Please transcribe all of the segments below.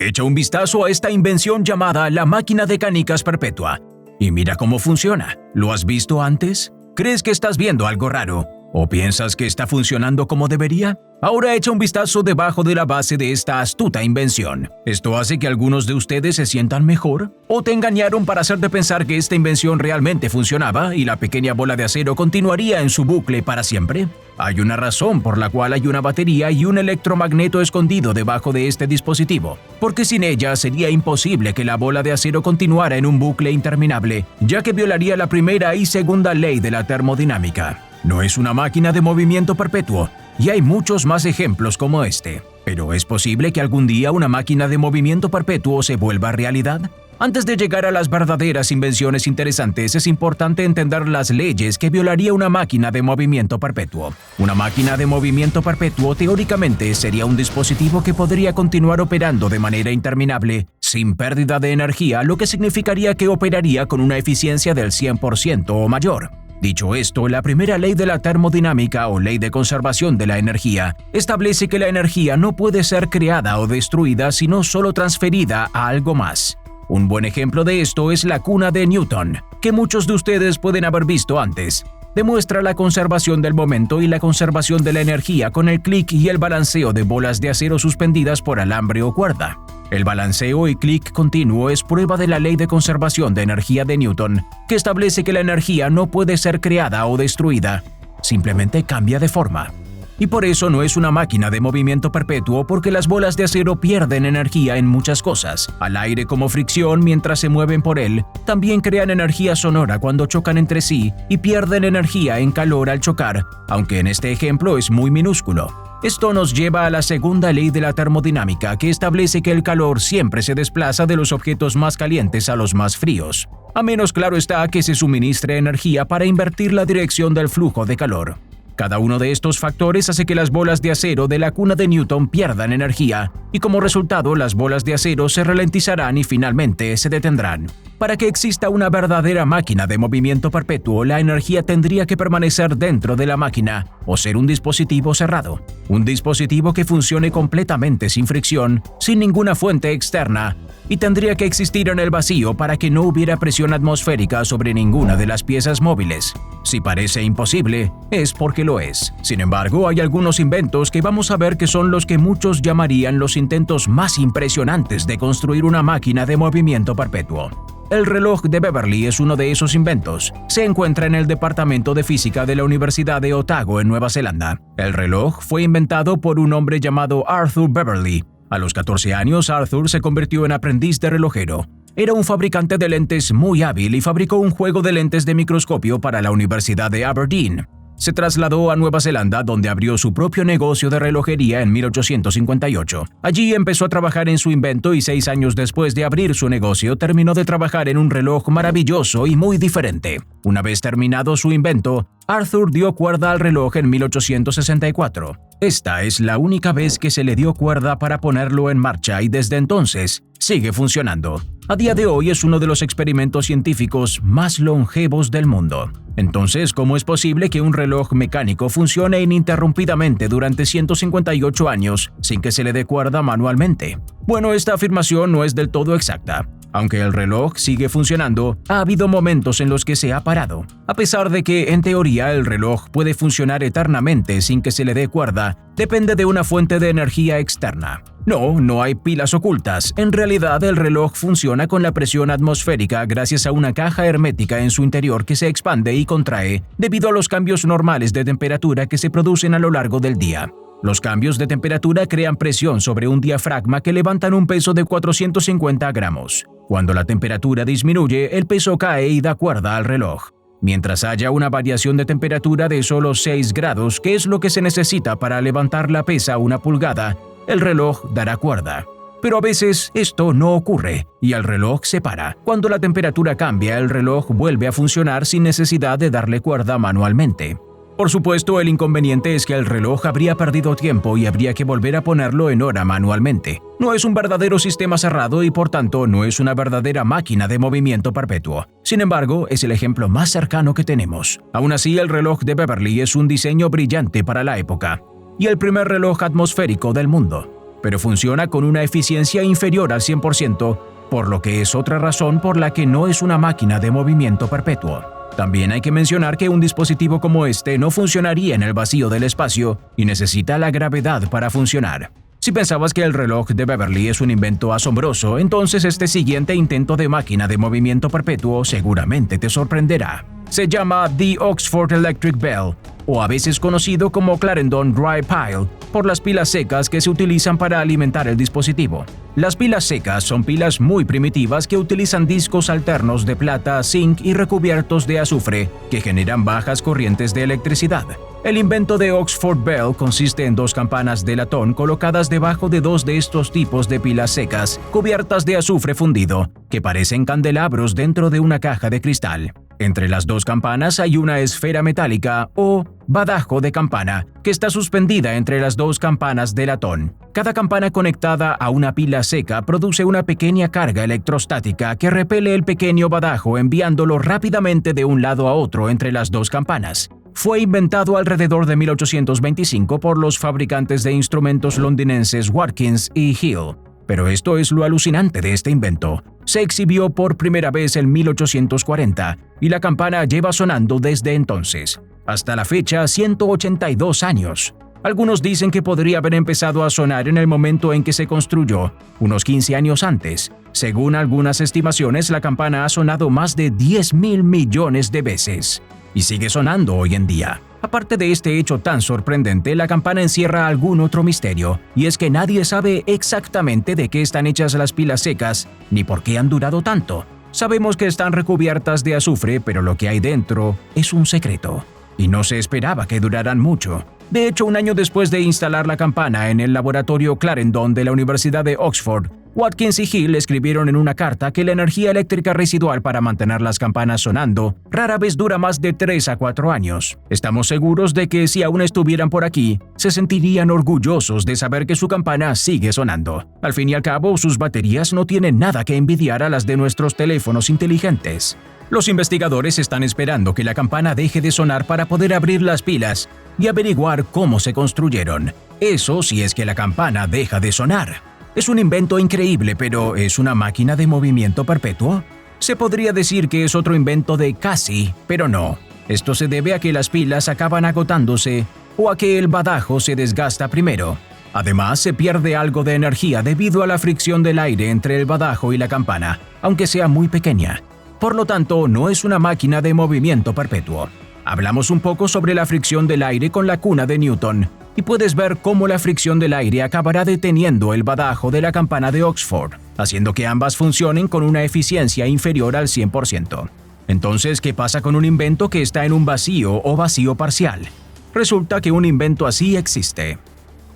Echa un vistazo a esta invención llamada la máquina de canicas perpetua. Y mira cómo funciona. ¿Lo has visto antes? ¿Crees que estás viendo algo raro? ¿O piensas que está funcionando como debería? Ahora echa un vistazo debajo de la base de esta astuta invención. ¿Esto hace que algunos de ustedes se sientan mejor? ¿O te engañaron para hacerte pensar que esta invención realmente funcionaba y la pequeña bola de acero continuaría en su bucle para siempre? Hay una razón por la cual hay una batería y un electromagneto escondido debajo de este dispositivo, porque sin ella sería imposible que la bola de acero continuara en un bucle interminable, ya que violaría la primera y segunda ley de la termodinámica. No es una máquina de movimiento perpetuo, y hay muchos más ejemplos como este. ¿Pero es posible que algún día una máquina de movimiento perpetuo se vuelva realidad? Antes de llegar a las verdaderas invenciones interesantes, es importante entender las leyes que violaría una máquina de movimiento perpetuo. Una máquina de movimiento perpetuo teóricamente sería un dispositivo que podría continuar operando de manera interminable, sin pérdida de energía, lo que significaría que operaría con una eficiencia del 100% o mayor. Dicho esto, la primera ley de la termodinámica o ley de conservación de la energía establece que la energía no puede ser creada o destruida sino solo transferida a algo más. Un buen ejemplo de esto es la cuna de Newton, que muchos de ustedes pueden haber visto antes. Demuestra la conservación del momento y la conservación de la energía con el clic y el balanceo de bolas de acero suspendidas por alambre o cuerda. El balanceo y clic continuo es prueba de la ley de conservación de energía de Newton, que establece que la energía no puede ser creada o destruida, simplemente cambia de forma. Y por eso no es una máquina de movimiento perpetuo, porque las bolas de acero pierden energía en muchas cosas. Al aire como fricción mientras se mueven por él, también crean energía sonora cuando chocan entre sí y pierden energía en calor al chocar, aunque en este ejemplo es muy minúsculo. Esto nos lleva a la segunda ley de la termodinámica, que establece que el calor siempre se desplaza de los objetos más calientes a los más fríos, a menos claro está que se suministre energía para invertir la dirección del flujo de calor. Cada uno de estos factores hace que las bolas de acero de la cuna de Newton pierdan energía, y como resultado las bolas de acero se ralentizarán y finalmente se detendrán. Para que exista una verdadera máquina de movimiento perpetuo, la energía tendría que permanecer dentro de la máquina o ser un dispositivo cerrado. Un dispositivo que funcione completamente sin fricción, sin ninguna fuente externa, y tendría que existir en el vacío para que no hubiera presión atmosférica sobre ninguna de las piezas móviles. Si parece imposible, es porque lo es. Sin embargo, hay algunos inventos que vamos a ver que son los que muchos llamarían los intentos más impresionantes de construir una máquina de movimiento perpetuo. El reloj de Beverly es uno de esos inventos. Se encuentra en el Departamento de Física de la Universidad de Otago, en Nueva Zelanda. El reloj fue inventado por un hombre llamado Arthur Beverly. A los 14 años, Arthur se convirtió en aprendiz de relojero. Era un fabricante de lentes muy hábil y fabricó un juego de lentes de microscopio para la Universidad de Aberdeen. Se trasladó a Nueva Zelanda, donde abrió su propio negocio de relojería en 1858. Allí empezó a trabajar en su invento y 6 años después de abrir su negocio, terminó de trabajar en un reloj maravilloso y muy diferente. Una vez terminado su invento, Arthur dio cuerda al reloj en 1864. Esta es la única vez que se le dio cuerda para ponerlo en marcha y desde entonces sigue funcionando. A día de hoy es uno de los experimentos científicos más longevos del mundo. Entonces, ¿cómo es posible que un reloj mecánico funcione ininterrumpidamente durante 158 años sin que se le dé cuerda manualmente? Bueno, esta afirmación no es del todo exacta. Aunque el reloj sigue funcionando, ha habido momentos en los que se ha parado. A pesar de que, en teoría, el reloj puede funcionar eternamente sin que se le dé cuerda, depende de una fuente de energía externa. No hay pilas ocultas. En realidad, el reloj funciona con la presión atmosférica gracias a una caja hermética en su interior que se expande y contrae debido a los cambios normales de temperatura que se producen a lo largo del día. Los cambios de temperatura crean presión sobre un diafragma que levantan un peso de 450 gramos. Cuando la temperatura disminuye, el peso cae y da cuerda al reloj. Mientras haya una variación de temperatura de solo 6 grados, que es lo que se necesita para levantar la pesa 1 pulgada, el reloj dará cuerda. Pero a veces esto no ocurre y el reloj se para. Cuando la temperatura cambia, el reloj vuelve a funcionar sin necesidad de darle cuerda manualmente. Por supuesto, el inconveniente es que el reloj habría perdido tiempo y habría que volver a ponerlo en hora manualmente. No es un verdadero sistema cerrado y por tanto no es una verdadera máquina de movimiento perpetuo. Sin embargo, es el ejemplo más cercano que tenemos. Aún así, el reloj de Beverly es un diseño brillante para la época y el primer reloj atmosférico del mundo. pero funciona con una eficiencia inferior al 100%, por lo que es otra razón por la que no es una máquina de movimiento perpetuo. También hay que mencionar que un dispositivo como este no funcionaría en el vacío del espacio y necesita la gravedad para funcionar. Si pensabas que el reloj de Beverly es un invento asombroso, entonces este siguiente intento de máquina de movimiento perpetuo seguramente te sorprenderá. Se llama The Oxford Electric Bell, o a veces conocido como Clarendon Dry Pile, por las pilas secas que se utilizan para alimentar el dispositivo. Las pilas secas son pilas muy primitivas que utilizan discos alternos de plata, zinc y recubiertos de azufre, que generan bajas corrientes de electricidad. El invento de Oxford Bell consiste en dos campanas de latón colocadas debajo de dos de estos tipos de pilas secas, cubiertas de azufre fundido, que parecen candelabros dentro de una caja de cristal. Entre las dos campanas hay una esfera metálica o badajo de campana que está suspendida entre las dos campanas de latón. Cada campana conectada a una pila seca produce una pequeña carga electrostática que repele el pequeño badajo enviándolo rápidamente de un lado a otro entre las dos campanas. Fue inventado alrededor de 1825 por los fabricantes de instrumentos londinenses Watkins y Hill. Pero esto es lo alucinante de este invento. Se exhibió por primera vez en 1840 y la campana lleva sonando desde entonces. Hasta la fecha, 182 años. Algunos dicen que podría haber empezado a sonar en el momento en que se construyó, unos 15 años antes. Según algunas estimaciones, la campana ha sonado más de 10.000 millones de veces. Y sigue sonando hoy en día. Aparte de este hecho tan sorprendente, la campana encierra algún otro misterio, y es que nadie sabe exactamente de qué están hechas las pilas secas, ni por qué han durado tanto. Sabemos que están recubiertas de azufre, pero lo que hay dentro es un secreto. Y no se esperaba que duraran mucho. De hecho, un año después de instalar la campana en el laboratorio Clarendon de la Universidad de Oxford, Watkins y Hill escribieron en una carta que la energía eléctrica residual para mantener las campanas sonando rara vez dura más de 3 a 4 años. Estamos seguros de que si aún estuvieran por aquí, se sentirían orgullosos de saber que su campana sigue sonando. Al fin y al cabo, sus baterías no tienen nada que envidiar a las de nuestros teléfonos inteligentes. Los investigadores están esperando que la campana deje de sonar para poder abrir las pilas y averiguar cómo se construyeron. Eso si es que la campana deja de sonar. Es un invento increíble, pero ¿es una máquina de movimiento perpetuo? Se podría decir que es otro invento de casi, pero no. Esto se debe a que las pilas acaban agotándose o a que el badajo se desgasta primero. Además, se pierde algo de energía debido a la fricción del aire entre el badajo y la campana, aunque sea muy pequeña. Por lo tanto, no es una máquina de movimiento perpetuo. Hablamos un poco sobre la fricción del aire con la cuna de Newton, y puedes ver cómo la fricción del aire acabará deteniendo el badajo de la campana de Oxford, haciendo que ambas funcionen con una eficiencia inferior al 100%. Entonces, ¿qué pasa con un invento que está en un vacío o vacío parcial? Resulta que un invento así existe.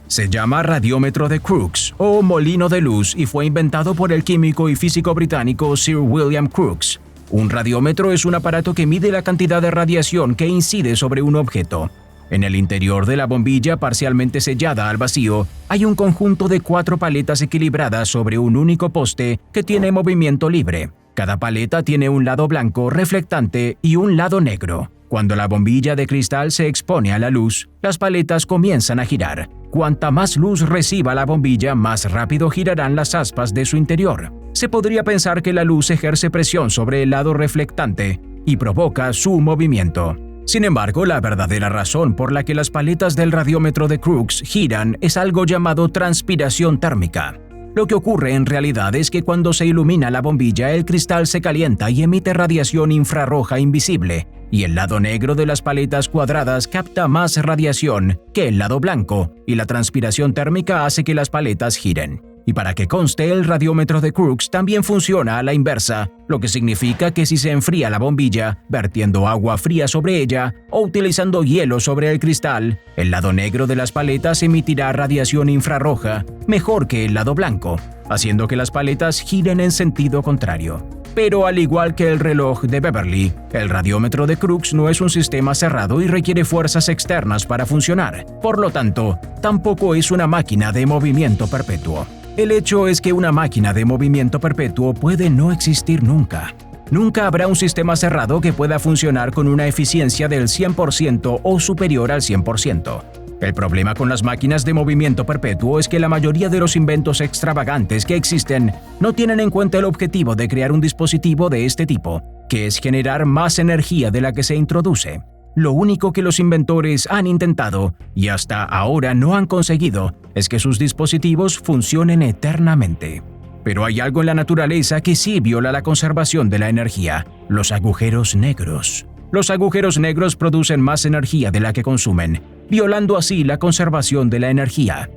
Se llama radiómetro de Crookes o molino de luz y fue inventado por el químico y físico británico Sir William Crookes. Un radiómetro es un aparato que mide la cantidad de radiación que incide sobre un objeto. En el interior de la bombilla parcialmente sellada al vacío, hay un conjunto de 4 paletas equilibradas sobre un único poste que tiene movimiento libre. Cada paleta tiene un lado blanco reflectante y un lado negro. Cuando la bombilla de cristal se expone a la luz, las paletas comienzan a girar. Cuanta más luz reciba la bombilla, más rápido girarán las aspas de su interior. Se podría pensar que la luz ejerce presión sobre el lado reflectante y provoca su movimiento. Sin embargo, la verdadera razón por la que las paletas del radiómetro de Crookes giran es algo llamado transpiración térmica. Lo que ocurre en realidad es que cuando se ilumina la bombilla, el cristal se calienta y emite radiación infrarroja invisible, y el lado negro de las paletas cuadradas capta más radiación que el lado blanco, y la transpiración térmica hace que las paletas giren. Y para que conste, el radiómetro de Crookes también funciona a la inversa, lo que significa que si se enfría la bombilla, vertiendo agua fría sobre ella o utilizando hielo sobre el cristal, el lado negro de las paletas emitirá radiación infrarroja mejor que el lado blanco, haciendo que las paletas giren en sentido contrario. Pero al igual que el reloj de Beverly, el radiómetro de Crookes no es un sistema cerrado y requiere fuerzas externas para funcionar. Por lo tanto, tampoco es una máquina de movimiento perpetuo. El hecho es que una máquina de movimiento perpetuo puede no existir nunca. Nunca habrá un sistema cerrado que pueda funcionar con una eficiencia del 100% o superior al 100%. El problema con las máquinas de movimiento perpetuo es que la mayoría de los inventos extravagantes que existen no tienen en cuenta el objetivo de crear un dispositivo de este tipo, que es generar más energía de la que se introduce. Lo único que los inventores han intentado, y hasta ahora no han conseguido, es que sus dispositivos funcionen eternamente. Pero hay algo en la naturaleza que sí viola la conservación de la energía: los agujeros negros. Los agujeros negros producen más energía de la que consumen, violando así la conservación de la energía.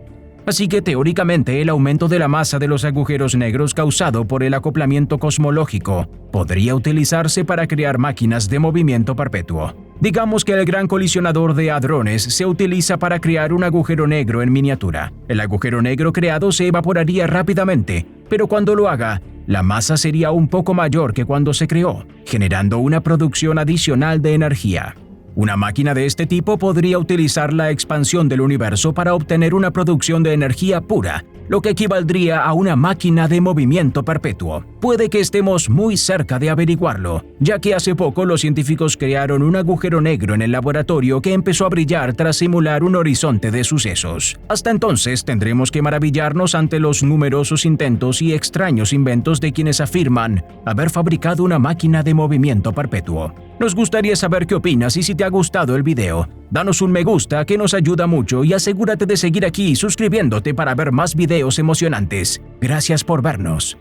Así que teóricamente el aumento de la masa de los agujeros negros causado por el acoplamiento cosmológico podría utilizarse para crear máquinas de movimiento perpetuo. Digamos que el gran colisionador de hadrones se utiliza para crear un agujero negro en miniatura. El agujero negro creado se evaporaría rápidamente, pero cuando lo haga, la masa sería un poco mayor que cuando se creó, generando una producción adicional de energía. Una máquina de este tipo podría utilizar la expansión del universo para obtener una producción de energía pura, lo que equivaldría a una máquina de movimiento perpetuo. Puede que estemos muy cerca de averiguarlo, ya que hace poco los científicos crearon un agujero negro en el laboratorio que empezó a brillar tras simular un horizonte de sucesos. Hasta entonces tendremos que maravillarnos ante los numerosos intentos y extraños inventos de quienes afirman haber fabricado una máquina de movimiento perpetuo. Nos gustaría saber qué opinas y si te ha gustado el video. Danos un me gusta que nos ayuda mucho y asegúrate de seguir aquí suscribiéndote para ver más videos emocionantes. Gracias por vernos.